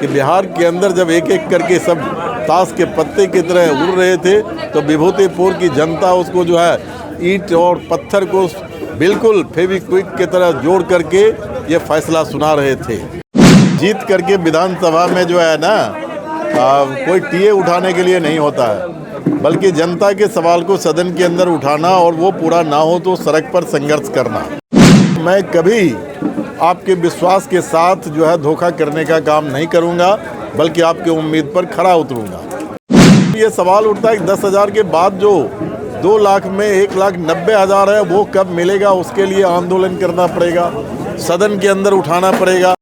कि बिहार के अंदर जब एक एक करके सब ताश के पत्ते की तरह उड़ रहे थे तो विभूतिपुर की जनता उसको जो है ईंट और पत्थर को बिल्कुल फेविक्विक की तरह जोड़ करके ये फैसला सुना रहे थे। जीत करके विधानसभा में जो है ना कोई टीए उठाने के लिए नहीं होता है, बल्कि जनता के सवाल को सदन के अंदर उठाना और वो पूरा ना हो तो सड़क पर संघर्ष करना। मैं कभी आपके विश्वास के साथ जो है धोखा करने का काम नहीं करूंगा, बल्कि आपकी उम्मीद पर खरा उतरूंगा। ये सवाल उठता है कि 10,000 के बाद जो 2 लाख में 1,90,000 है वो कब मिलेगा, उसके लिए आंदोलन करना पड़ेगा, सदन के अंदर उठाना पड़ेगा,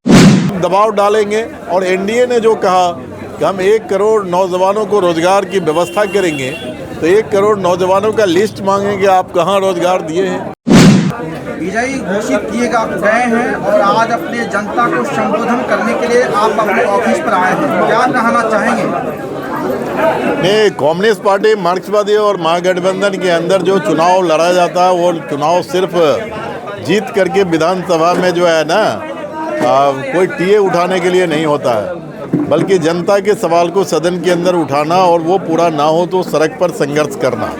दबाव डालेंगे। और एनडीए ने जो कहा कि हम 1 करोड़ नौजवानों को रोजगार की व्यवस्था करेंगे, तो 1 करोड़ नौजवानों का लिस्ट मांगेंगे, आप कहाँ रोजगार दिए हैं। विजयी घोषित किए गए हैं और आज अपने जनता को संबोधन करने के लिए आप अपने ऑफिस पर आए हैं, क्या कहना चाहेंगे? नहीं, कम्युनिस्ट पार्टी मार्क्सवादी और महागठबंधन के अंदर जो चुनाव लड़ा जाता है वो चुनाव सिर्फ जीत करके विधानसभा में जो है ना कोई टीए उठाने के लिए नहीं होता है, बल्कि जनता के सवाल को सदन के अंदर उठाना और वो पूरा ना हो तो सड़क पर संघर्ष करना।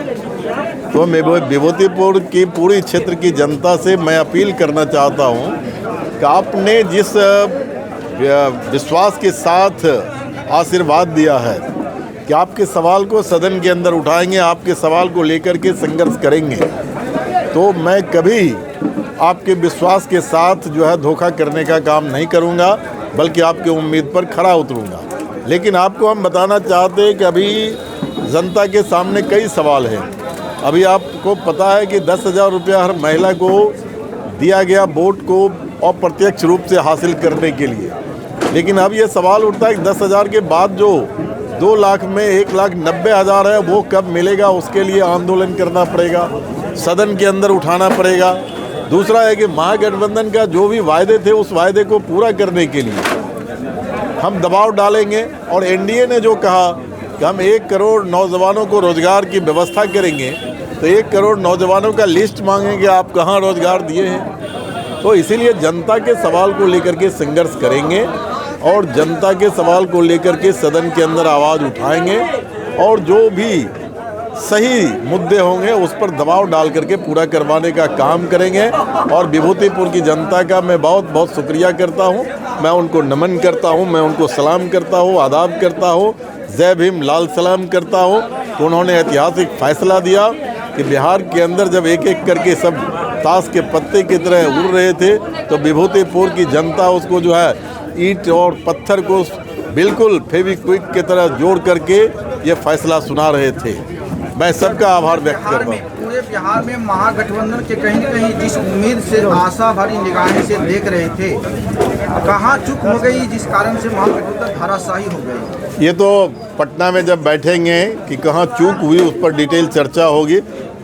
तो मैं विभूतिपुर की पूरी क्षेत्र की जनता से मैं अपील करना चाहता हूँ कि आपने जिस विश्वास के साथ आशीर्वाद दिया है कि आपके सवाल को सदन के अंदर उठाएंगे, आपके सवाल को लेकर के संघर्ष करेंगे, तो मैं कभी आपके विश्वास के साथ जो है धोखा करने का काम नहीं करूंगा, बल्कि आपकी उम्मीद पर खरा उतरूंगा। लेकिन आपको हम बताना चाहते हैं कि अभी जनता के सामने कई सवाल हैं। अभी आपको पता है कि 10,000 रुपया हर महिला को दिया गया वोट को अप्रत्यक्ष रूप से हासिल करने के लिए। लेकिन अब ये सवाल उठता है कि 10,000 के बाद जो 2 लाख में 1,90,000 है वो कब मिलेगा, उसके लिए आंदोलन करना पड़ेगा, सदन के अंदर उठाना पड़ेगा। दूसरा है कि महागठबंधन का जो भी वायदे थे उस वायदे को पूरा करने के लिए हम दबाव डालेंगे। और एनडीए ने जो कहा कि हम 1 करोड़ नौजवानों को रोजगार की व्यवस्था करेंगे, तो 1 करोड़ नौजवानों का लिस्ट मांगेंगे, आप कहाँ रोजगार दिए हैं। तो इसीलिए जनता के सवाल को लेकर के संघर्ष करेंगे और जनता के सवाल को लेकर के सदन के अंदर आवाज़ उठाएंगे और जो भी सही मुद्दे होंगे उस पर दबाव डाल करके पूरा करवाने का काम करेंगे। और विभूतिपुर की जनता का मैं बहुत बहुत शुक्रिया करता हूं, मैं उनको नमन करता हूं, मैं उनको सलाम करता हूं, आदाब करता हूं, जय भीम लाल सलाम करता हूं। तो उन्होंने ऐतिहासिक फैसला दिया कि बिहार के अंदर जब एक एक करके सब ताश के पत्ते की तरह उड़ रहे थे तो विभूतिपुर की जनता उसको जो है ईंट और पत्थर को बिल्कुल फेविक्विक की तरह जोड़ करके ये फैसला सुना रहे थे। मैं सबका आभार व्यक्त करता हूँ। पूरे बिहार में महागठबंधन के कहीं न कहीं जिस उम्मीद से आशा भरी निगाहें से देख रहे थे, कहाँ चूक हो गई जिस कारण से महागठबंधन धराशायी हो गई? ये तो पटना में जब बैठेंगे कि कहाँ चूक हुई उस पर डिटेल चर्चा होगी,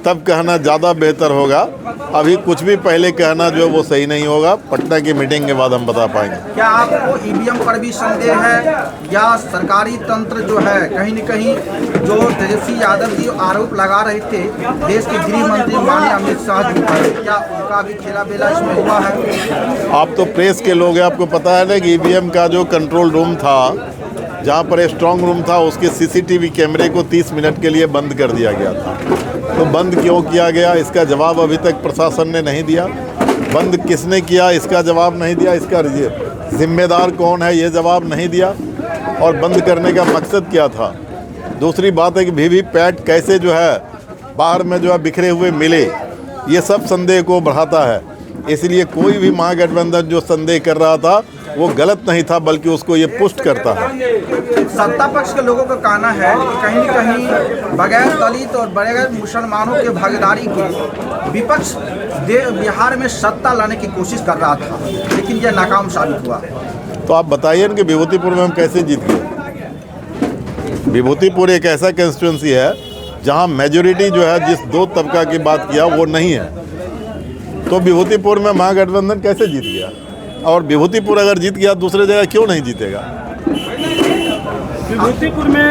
तब कहना ज़्यादा बेहतर होगा। अभी कुछ भी पहले कहना जो है वो सही नहीं होगा। पटना की मीटिंग के बाद हम बता पाएंगे। क्या आपको ईवीएम पर भी संदेह है या सरकारी तंत्र जो है कहीं न कहीं जो तेजस्वी यादव जी आरोप लगा रहे थे देश के गृह मंत्री माननीय अमित शाह जी पर, क्या उनका भी खेला बेला इसमें हुआ है? आप तो प्रेस के लोग हैं, आपको पता है ना कि ईवीएम का जो कंट्रोल रूम था, जहाँ पर स्ट्रांग रूम था, उसके सीसीटीवी कैमरे को 30 मिनट के लिए बंद कर दिया गया था। तो बंद क्यों किया गया, इसका जवाब अभी तक प्रशासन ने नहीं दिया। बंद किसने किया, इसका जवाब नहीं दिया। इसका जिम्मेदार कौन है, ये जवाब नहीं दिया। और बंद करने का मकसद क्या था। दूसरी बात है कि वीवीपैट कैसे जो है बाहर में जो है बिखरे हुए मिले, ये सब संदेह को बढ़ाता है। इसलिए कोई भी महागठबंधन जो संदेह कर रहा था वो गलत नहीं था, बल्कि उसको ये पुष्ट करता है। सत्ता पक्ष के लोगों का कहना है कि कहीं न कहीं बगैर दलित और बगैर मुसलमानों के भागीदारी के विपक्ष बिहार में सत्ता लाने की कोशिश कर रहा था, लेकिन यह नाकाम साबित हुआ। तो आप बताइए कि विभूतिपुर में हम कैसे जीत गए। विभूतिपुर एक ऐसा कंस्टिट्यूंसी है जहां मेजोरिटी जो है जिस 2 तबका की बात किया वो नहीं है, तो विभूतिपुर में महागठबंधन कैसे जीत गया। और विभूतिपुर अगर जीत गया दूसरे जगह क्यों नहीं जीतेगा। विभूतिपुर में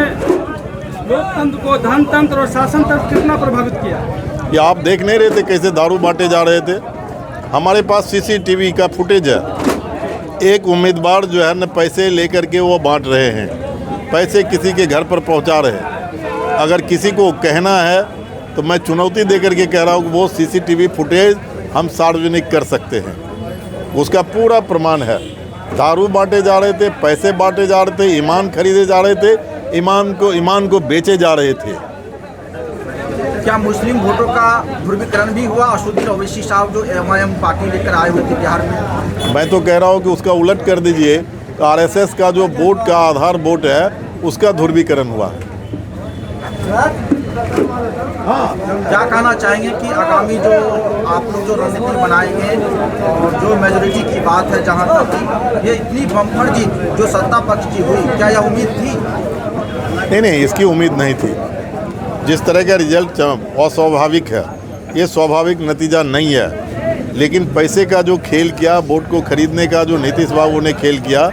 लोकतंत्र को धनतंत्र और शासन तंत्र कितना प्रभावित किया, ये आप देख नहीं रहे थे कैसे दारू बांटे जा रहे थे। हमारे पास सीसीटीवी का फुटेज है, एक उम्मीदवार जो है न पैसे लेकर के वो बांट रहे हैं, पैसे किसी के घर पर पहुंचा रहे हैं। अगर किसी को कहना है तो मैं चुनौती देकर के कह रहा हूँ कि वो सीसीटीवी फुटेज हम सार्वजनिक कर सकते हैं, उसका पूरा प्रमाण है। दारू बांटे जा रहे थे, पैसे बांटे जा रहे थे, ईमान खरीदे जा रहे थे, ईमान को बेचे जा रहे थे। क्या मुस्लिम वोटों का ध्रुवीकरण भी हुआ? असदुद्दीन ओवैसी साहब जो एमआईएम पार्टी लेकर आए हुए थे बिहार में, मैं तो कह रहा हूँ कि उसका उलट कर दीजिए। तो आरएसएस का जो वोट का आधार वोट है उसका ध्रुवीकरण हुआ है। क्या कहना चाहेंगे कि आगामी जो आप लोग जो रणनीति बनाएंगे और जो मेजोरिटी की बात है, जहां तक कि ये इतनी बम्पर जीत जो सत्ता पक्ष की हुई, क्या यह उम्मीद थी? नहीं, इसकी उम्मीद नहीं थी। जिस तरह का रिजल्ट अस्वाभाविक है, ये स्वाभाविक नतीजा नहीं है। लेकिन पैसे का जो खेल किया, वोट को खरीदने का जो नीतीश बाबू ने खेल किया,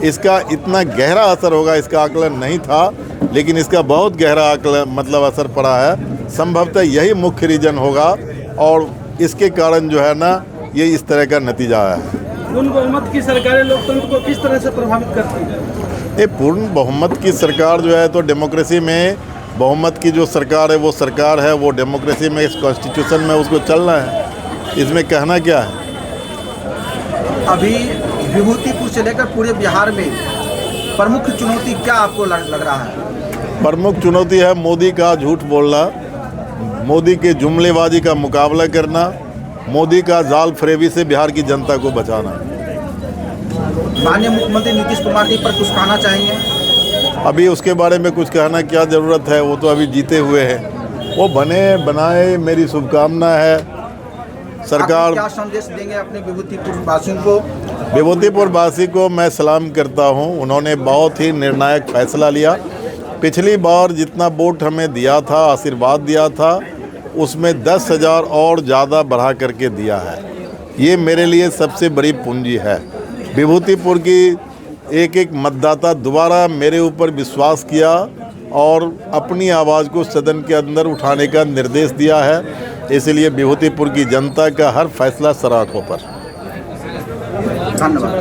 इसका इतना गहरा असर होगा इसका आकलन नहीं था, लेकिन इसका बहुत गहरा आकलन असर पड़ा है। संभवतः यही मुख्य रीजन होगा और इसके कारण जो है ना ये इस तरह का नतीजा आया है। पूर्ण बहुमत की सरकारें लोकतंत्र को किस तरह से प्रभावित करती है? ये पूर्ण बहुमत की सरकार जो है, तो डेमोक्रेसी में बहुमत की जो सरकार है वो सरकार है, वो डेमोक्रेसी में, इस कॉन्स्टिट्यूशन में उसको चलना है। इसमें कहना क्या है? अभी विभूतिपुर से लेकर पूरे बिहार में प्रमुख चुनौती क्या आपको लग रहा है? प्रमुख चुनौती है मोदी का झूठ बोलना, मोदी के जुमलेबाजी का मुकाबला करना, मोदी का जाल फरेबी से बिहार की जनता को बचाना। माननीय मुख्यमंत्री नीतीश कुमार जी पर कुछ कहना चाहेंगे? अभी उसके बारे में कुछ कहना क्या ज़रूरत है, वो तो अभी जीते हुए हैं। वो बने बनाए, मेरी शुभकामना है। सरकार क्या संदेश देंगे अपने विभूतिपुर वासियों को? विभूतिपुर वासी को मैं सलाम करता हूं, उन्होंने बहुत ही निर्णायक फैसला लिया। पिछली बार जितना वोट हमें दिया था, आशीर्वाद दिया था, उसमें 10,000 और ज़्यादा बढ़ा करके दिया है। ये मेरे लिए सबसे बड़ी पूंजी है। विभूतिपुर की एक एक मतदाता दोबारा मेरे ऊपर विश्वास किया और अपनी आवाज़ को सदन के अंदर उठाने का निर्देश दिया है। इसलिए विभूतिपुर की जनता का हर फैसला सराखों पर। धन्यवाद।